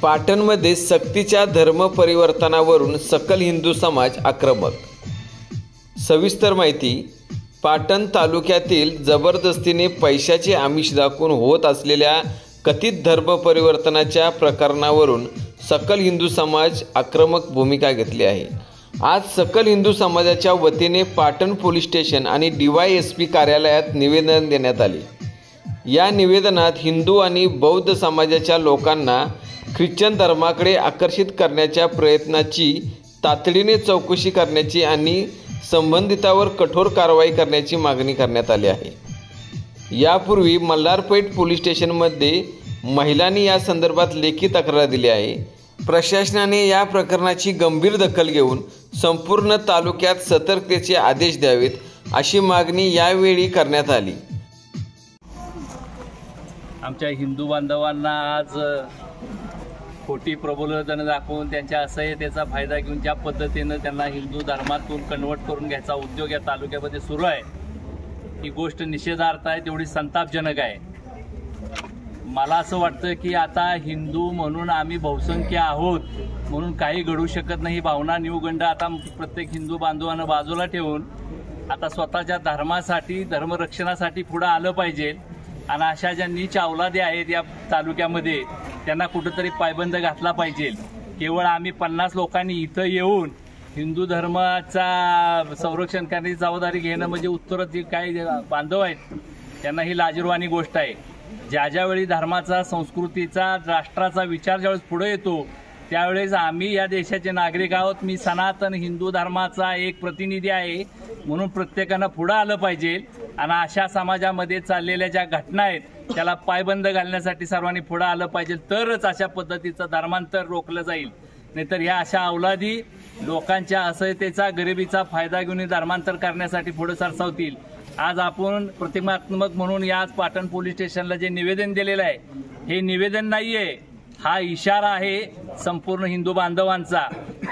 पाटणमध्ये सक्तीच्या धर्म परिवर्तनावरून सकल हिंदू समाज आक्रमक। सविस्तर माहिती। पाटण तालुक्यातील जबरदस्तीने पैशाचे आमिष दाखवून होत असलेल्या कथित धर्म परिवर्तनाच्या प्रकरणावरून सकल हिंदू समाज आक्रमक भूमिका घेतली आहे। आज सकल हिंदू समाजाच्या वतीने पाटण पोलीस स्टेशन आणि DYSP कार्यालयात निवेदन देण्यात आले। या निवेदनात हिंदू आणि बौद्ध समाजाच्या लोकांना ख्रिश्चन धर्माकडे आकर्षित करण्याच्या प्रयत्नाची तातडीने चौकशी करण्याची आणि संबंधितांवर कठोर कारवाई करण्याची मागणी करण्यात आली आहे। यापूर्वी मल्हारपेठ पोलीस स्टेशनमध्ये महिलांनी या संदर्भात लेखी तक्रार दिली आहे। प्रशासनाने या प्रकरणाची गंभीर दखल घेऊन संपूर्ण तालुक्यात सतर्कतेचे आदेश द्यावेत अशी मागणी यावेळी करण्यात आली। आमच्या हिंदू बांधवांना आज खोटी प्रबोधनं दाखवून त्यांच्या असह्यतेचा फायदा घेऊन ज्या पद्धतीनं त्यांना हिंदू धर्मातून कन्वर्ट करून घ्यायचा उद्योग या तालुक्यामध्ये सुरू आहे, ही गोष्ट निषेधार्थ आहे, तेवढी संतापजनक आहे। मला असं वाटतं की आता हिंदू म्हणून आम्ही बहुसंख्य आहोत म्हणून काही घडू शकत नाही, भावना न्यूगंड आता प्रत्येक हिंदू बांधवांना बाजूला ठेवून आता स्वतःच्या धर्मासाठी धर्मरक्षणासाठी पुढे आलं पाहिजे आणि अशा ज्या नीच अवलादे आहेत या तालुक्यामध्ये त्यांना कुठेतरी पायबंद घातला पाहिजे। केवळ आम्ही 50 लोकांनी इथं येऊन हिंदू धर्माचा संरक्षण करण्याची जबाबदारी घेणं म्हणजे उत्तर जे काही बांधव आहेत त्यांना ही लाजिरवाणी गोष्ट आहे। ज्यावेळी धर्माचा, संस्कृतीचा, राष्ट्राचा विचार ज्यावेळेस पुढे येतो त्यावेळेस आम्ही या देशाचे नागरिक आहोत। मी सनातन हिंदू धर्माचा एक प्रतिनिधी आहे म्हणून प्रत्येकानं पुढे आलं पाहिजे आणि अशा समाजामध्ये चाललेल्या ज्या घटना आहेत त्याला पायबंद घालण्यासाठी सर्वांनी पुढे आलं पाहिजे, तरच अशा पद्धतीचं धर्मांतर रोखलं जाईल। नाहीतर ह्या अशा अवलादी लोकांच्या असह्यतेचा, गरिबीचा फायदा घेऊन धर्मांतर करण्यासाठी पुढे सरसावतील। आज आपण प्रतिमात्मक म्हणून या पाटण पोलीस स्टेशनला जे निवेदन दिलेलं आहे हे निवेदन नाहीये, हा इशारा आहे संपूर्ण हिंदू बांधवांचा।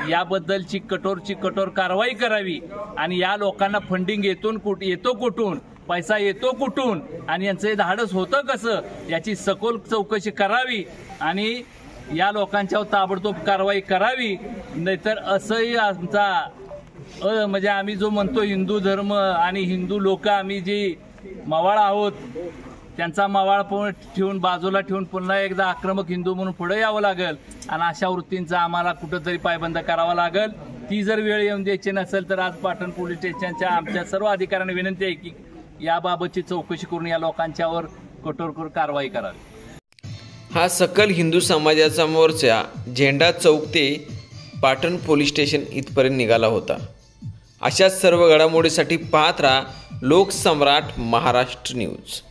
याबद्दलची कठोर कारवाई करावी आणि या लोकांना फंडिंग येतो कुठून, पैसा येतो कुठून आणि यांचं धाडस होतं कसं याची सखोल चौकशी करावी आणि या लोकांच्यावर ताबडतोब कारवाई करावी। नाहीतर असंही आमचा म्हणजे आम्ही जो म्हणतो हिंदू धर्म आणि हिंदू लोक आम्ही जी मवाळ आहोत त्यांचा मवाळ ठेवून बाजूला ठेवून पुन्हा एकदा आक्रमक हिंदू म्हणून पुढे यावं लागेल आणि अशा वृत्तींचा आम्हाला कुठंतरी पायबंद करावा लागेल। ती जर वेळ येऊन द्यायची नसेल तर आज पाटण पोलीस स्टेशनच्या आमच्या सर्व अधिकाऱ्यांना विनंती आहे की याबाबतची चौकशी करून या लोकांच्यावर कठोर कारवाई करावी। हा सकल हिंदू समाजाचा मोर्चा झेंडा चौक ते पाटण पोलीस स्टेशन इथपर्यंत निघाला होता। अशाच सर्व घडामोडीसाठी पाहत राहा लोकसम्राट महाराष्ट्र न्यूज।